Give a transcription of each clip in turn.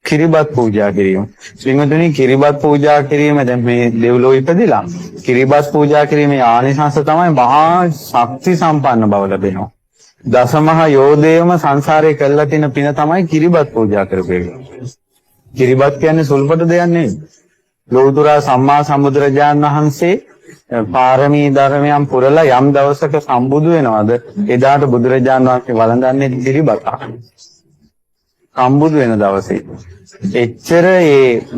කිරිබත් පූජා කිරීම. පින්වතුනි කිරිබත් පූජා කිරීම දැන් මේ දෙව්ලොව ඉපදිලා කිරිබත් පූජා කිරීමේ ආනිසංස තමයි මහා ශක්ති සම්පන්න බව ලැබෙනවා. දසමහා යෝධයම සංසාරේ කළා තියෙන පින තමයි කිරිබත් පූජා කරපු එක. කිරිබත් කියන්නේ සුළුපට දෙයක් නෙවෙයි. ලෝතුරා සම්මා සම්බුදුරජාණන් වහන්සේ පාරමී ධර්මයන් පුරලා යම් දවසක සම්බුදු වෙනවද එදාට බුදුරජාණන් වහන්සේ වළඳන්නේ කිරිබතක්. සම්බුදු වෙන දවසේ එච්චර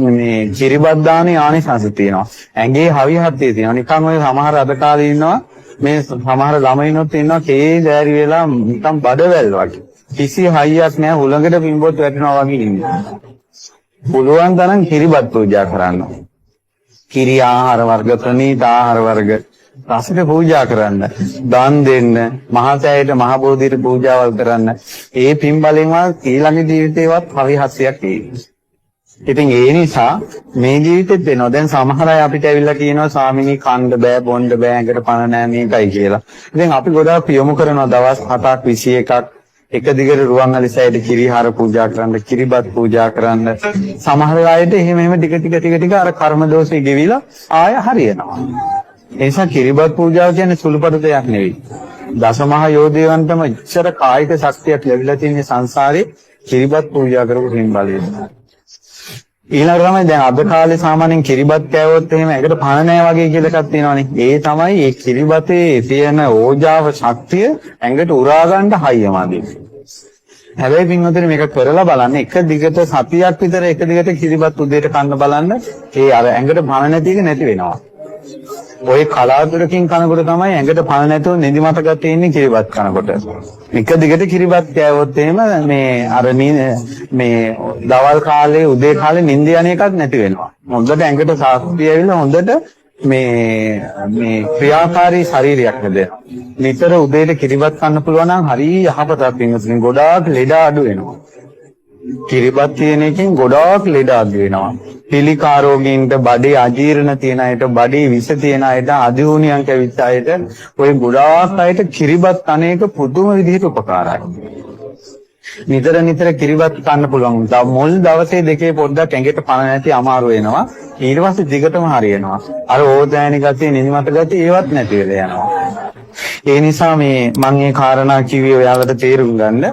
මේ කිරිබත් දානේ ආනිසංස තියෙනවා. ඇඟේ හවිහත්තිය තියෙනවා. නිකන් ඔය සමහර අද කාලේ ඉන්නවා මේ සමහර ළමයිනොත් ඉන්නවා කේ දෑරි වෙලා නිකන් බඩවැල් වගේ. කිසි හයියක් නැහැ හුලඟට පින්බොත් වැටෙනවා වගේ ඉන්නේ. පුළුවන් තරම් කිරිබත් පූජා කරන්න. කිරි ආහාර වර්ග ප්‍රණීත ආහාර වර්ග රසට පූජා කරන්න. දාන් දෙන්න. මහසෑයට මහ බෝධියට පූජාවල් කරන්න. ඒ පින් බලෙන්වත් ඊළඟ ජීවිතේවත් හවිහස්සයක් තියෙනවා. ඉතින් ඒ නිසා මේ ජීවිතෙත් වෙනවා. දැන් සමහර අය අපිට ඇවිල්ලා කියනවා ස්වාමිනී කන්න බෑ බොන්න බෑ ඇඟට පණ නෑ මේකයි කියලා. ඉතින් අපි ගොඩාක් යොමු කරනවා දවස් 7ක් 21ක් එක දිගට රුවන්වැලිසෑයට කිරිහාර පූජා කරන්න, කිරිබත් පූජා කරන්න. සමහර අයට එහෙම ටික අර කර්ම දෝෂේ ගෙවිලා ආය හරියනවා. ඒ නිසා කිරිබත් පූජාව කියන්නේ සුළුපටු දෙයක් නෙවෙයි. දසමහා යෝධයන්ටම ඉච්ඡර කායික ශක්තියක් ලැබිලා තියෙන සංසාරේ කිරිබත් පූජා කරපු හිම් බලයෙන්. ඊළඟ තමයි දැන් අද කාලේ සාමාන්‍යයෙන් කිරිබත් කෑවොත් එහෙම ඒකට පණ නැහැ වගේ කියලා එකක් තියෙනවනේ. ඒ තමයි ඒ කිරිබතේ තියෙන ඕජාව ශක්තිය ඇඟට උරා ගන්න හයියමදී. හැබැයි පින්වතුනි මේක කරලා බලන්න එක දිගට සතියක් විතර එක දිගට කිරිබත් උදේට කන්න බලන්න ඒ අර ඇඟට පණ නැති එක නැති වෙනවා. ඔය කලාතුරකින් කනකොට තමයි ඇඟට පණ නැතුව නිදිමත ගතිය ඉන්නේ කිරිබත් කනකොට. එක දිගට කිරිබත් කෑවොත් එහෙම මේ අර මේ දවල් කාලේ උදේ කාලේ නිින්ද යන එකක් නැති වෙනවා. හොඳට ඇඟට ශක්තිය ඇවිල්ලා හොඳට මේ ක්‍රියාකාරී ශරීරයක් හැදෙනවා. නිතර උදේට කිරිබත් කන්න පුළුවන් නම් හරිය යහපතක් වෙනවා. ගොඩාක් ලෙඩ අඩු වෙනවා. කිරිබත් තියෙන එකෙන් ගොඩාක් ලෙඩ අඩු වෙනවා. පිළිකා රෝගීන්ට, බඩේ අජීර්ණ තියෙන අයට, බඩේ විෂ තියෙන අයට, අධිහුණියන් කැවිච්ච අයට ඔය ගොඩාක් අයට කිරිබත් කන එක පුදුම විදිහට උපකාරයි. නිතර කිරිබත් කන්න පුළුවන්. මුල් දවසේ දෙකේ පොඩ්ඩක් ඇඟට පණ නැති අමාරු වෙනවා. ඊට පස්සේ දිගටම හරියනවා. අර ඕදෑනි ගතිය, නිදිමත ගතිය ඒවත් නැති වෙලා යනවා. ඒ නිසා මම මේ කාරණා කිව්වේ ඔයාලට තේරුම් ගන්න.